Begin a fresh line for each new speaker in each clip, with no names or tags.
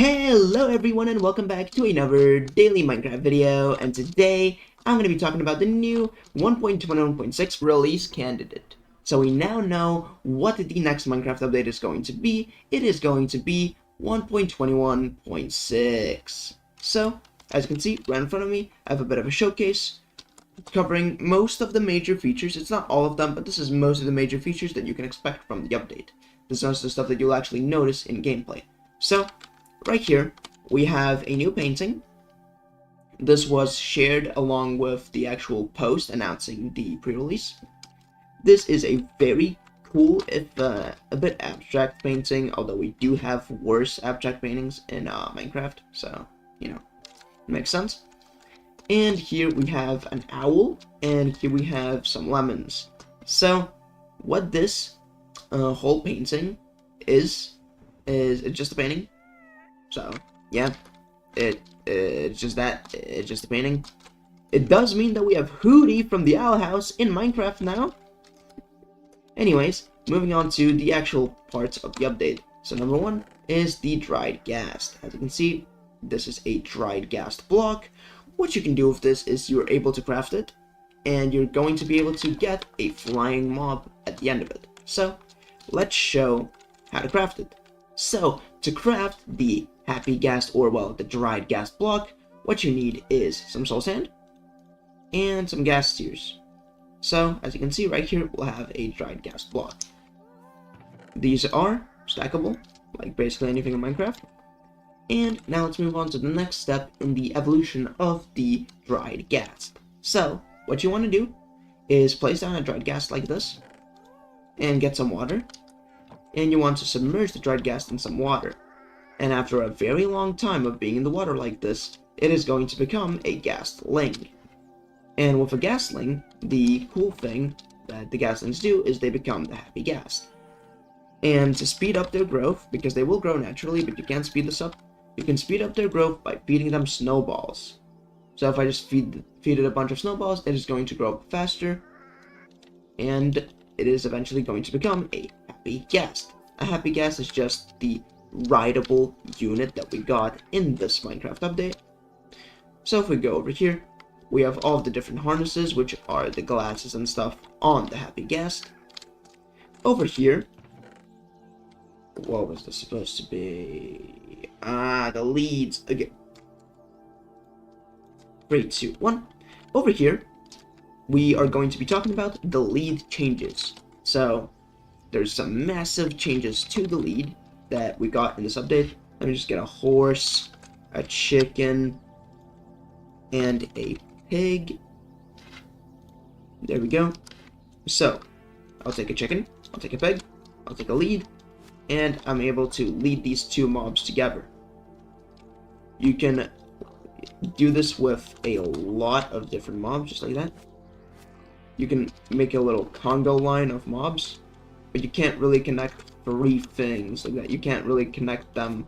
Hello everyone and welcome back to another daily Minecraft video, and today I'm going to be talking about the new 1.21.6 release candidate. So we now know what the next Minecraft update is going to be. It is going to be 1.21.6. So, as you can see right in front of me, I have a bit of a showcase covering most of the major features. It's not all of them, but this is most of the major features that you can expect from the update. This is also the stuff that you'll actually notice in gameplay. So, right here, we have a new painting. This was shared along with the actual post announcing the pre-release. This is a very cool, if a bit abstract painting, although we do have worse abstract paintings in Minecraft, so, you know, it makes sense. And here we have an owl, and here we have some lemons. So, what this whole painting is it's just a painting. So, yeah, it's just that, it's just a painting. It does mean that we have Hootie from the Owl House in Minecraft now. Anyways, moving on to the actual parts of the update. So number one is the dried ghast. As you can see, this is a dried ghast block. What you can do with this is you're able to craft it, and you're going to be able to get a flying mob at the end of it. So, let's show how to craft it. So, to craft the happy ghast, or well, the dried ghast block, what you need is some soul sand and some ghast tears. So, as you can see right here, we'll have a dried ghast block. These are stackable, like basically anything in Minecraft. And now let's move on to the next step in the evolution of the dried ghast. So, what you want to do is place down a dried ghast like this, and get some water. And you want to submerge the dried ghast in some water. And after a very long time of being in the water like this, it is going to become a ghastling. And with a ghastling, the cool thing that the ghastlings do is they become the happy ghast. And to speed up their growth, because they will grow naturally, but you can't speed this up, you can speed up their growth by feeding them snowballs. So if I just feed it a bunch of snowballs, it is going to grow up faster, and it is eventually going to become a happy ghast. A happy ghast is just the rideable unit that we got in this Minecraft update. So if we go over here, we have all of the different harnesses, which are the glasses and stuff on the happy ghast. Over here, what was this supposed to be? The leads again. 3, 2, 1. Over here, we are going to be talking about the lead changes. So, there's some massive changes to the lead that we got in this update. Let me just get a horse, a chicken, and a pig. There we go. So, I'll take a chicken, I'll take a pig, I'll take a lead, and I'm able to lead these two mobs together. You can do this with a lot of different mobs, just like that. You can make a little Congo line of mobs, but you can't really connect 3 things like that. You can't really connect them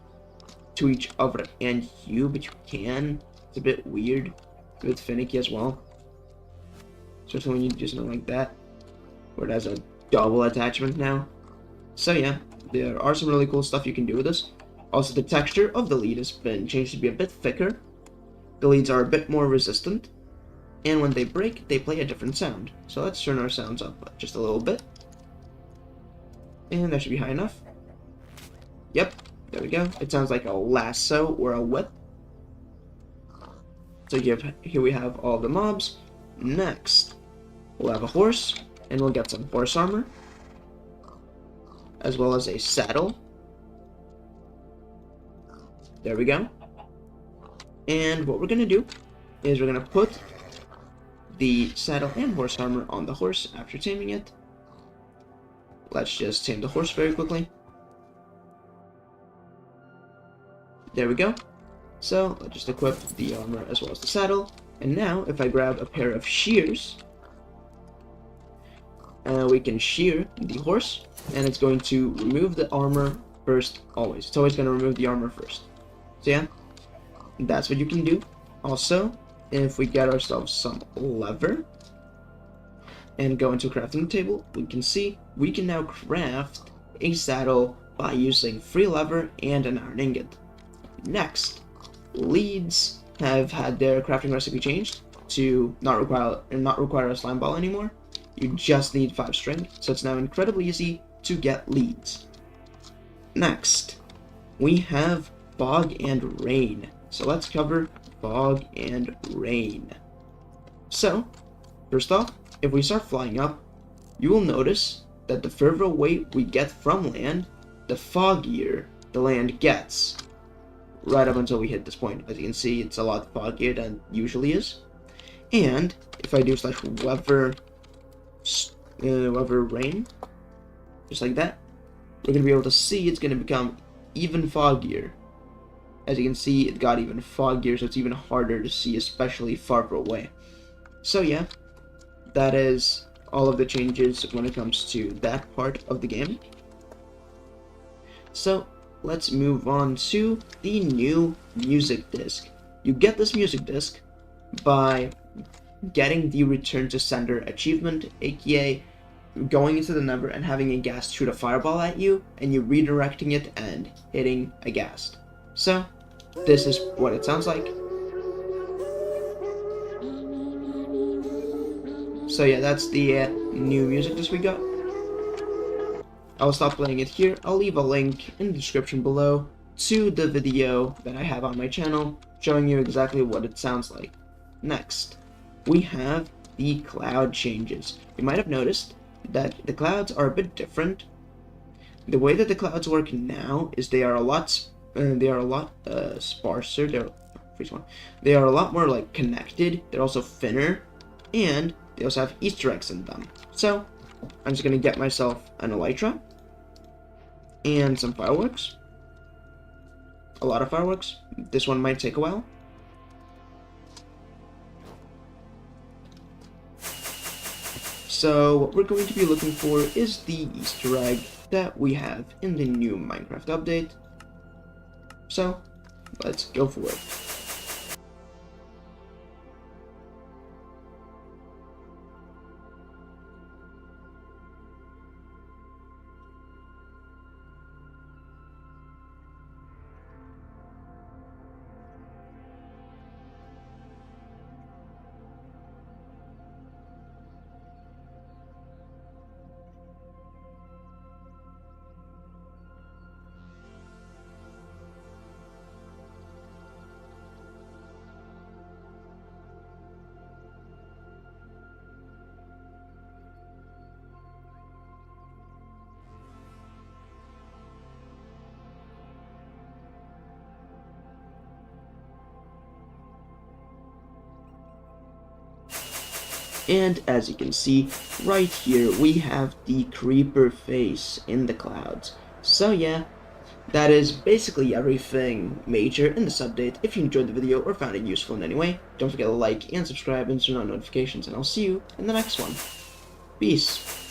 to each other and you, but you can. It's a bit weird. It's a bit finicky as well. Especially when you do something like that, where it has a double attachment now. So yeah, there are some really cool stuff you can do with this. Also, the texture of the lead has been changed to be a bit thicker. The leads are a bit more resistant, and when they break, they play a different sound. So let's turn our sounds up just a little bit. And that should be high enough. Yep, there we go. It sounds like a lasso or a whip. So here we have all the mobs. Next, we'll have a horse, and we'll get some horse armor, as well as a saddle. There we go. And what we're going to do is we're going to put the saddle and horse armor on the horse after taming it. Let's just tame the horse very quickly. There we go. So, let's just equip the armor as well as the saddle. And now, if I grab a pair of shears, we can shear the horse, and it's going to remove the armor first, always. It's always going to remove the armor first. So yeah, that's what you can do. Also, if we get ourselves some leather, and go into a crafting table, we can see we can now craft a saddle by using 3 leather and an iron ingot. Next, leads have had their crafting recipe changed to not require a slime ball anymore. You just need 5 string, so it's now incredibly easy to get leads. Next, we have fog and rain. So let's cover fog and rain. So, first off, if we start flying up, you will notice that the further away we get from land, the foggier the land gets. Right up until we hit this point. As you can see, it's a lot foggier than it usually is. And if I do /weather rain, just like that, we're going to be able to see it's going to become even foggier. As you can see, it got even foggier, so it's even harder to see, especially farther away. So yeah, that is all of the changes when it comes to that part of the game. So let's move on to the new music disc. You get this music disc by getting the Return to Sender achievement, aka going into the Nether and having a Ghast shoot a fireball at you, and you redirecting it and hitting a Ghast. So, this is what it sounds like. So yeah, that's the new music disc we got. I'll stop playing it here. I'll leave a link in the description below to the video that I have on my channel showing you exactly what it sounds like. Next, we have the cloud changes. You might have noticed that the clouds are a bit different. The way that the clouds work now is they are a lot sparser. They are a lot more like connected. They're also thinner, and they also have Easter eggs in them. So I'm just gonna get myself an elytra and some fireworks. A lot of fireworks. This one might take a while. So what we're going to be looking for is the Easter egg that we have in the new Minecraft update. So let's go for it. And as you can see, right here we have the creeper face in the clouds. So yeah, that is basically everything major in this update. If you enjoyed the video or found it useful in any way, don't forget to like and subscribe and turn on notifications, and I'll see you in the next one. Peace.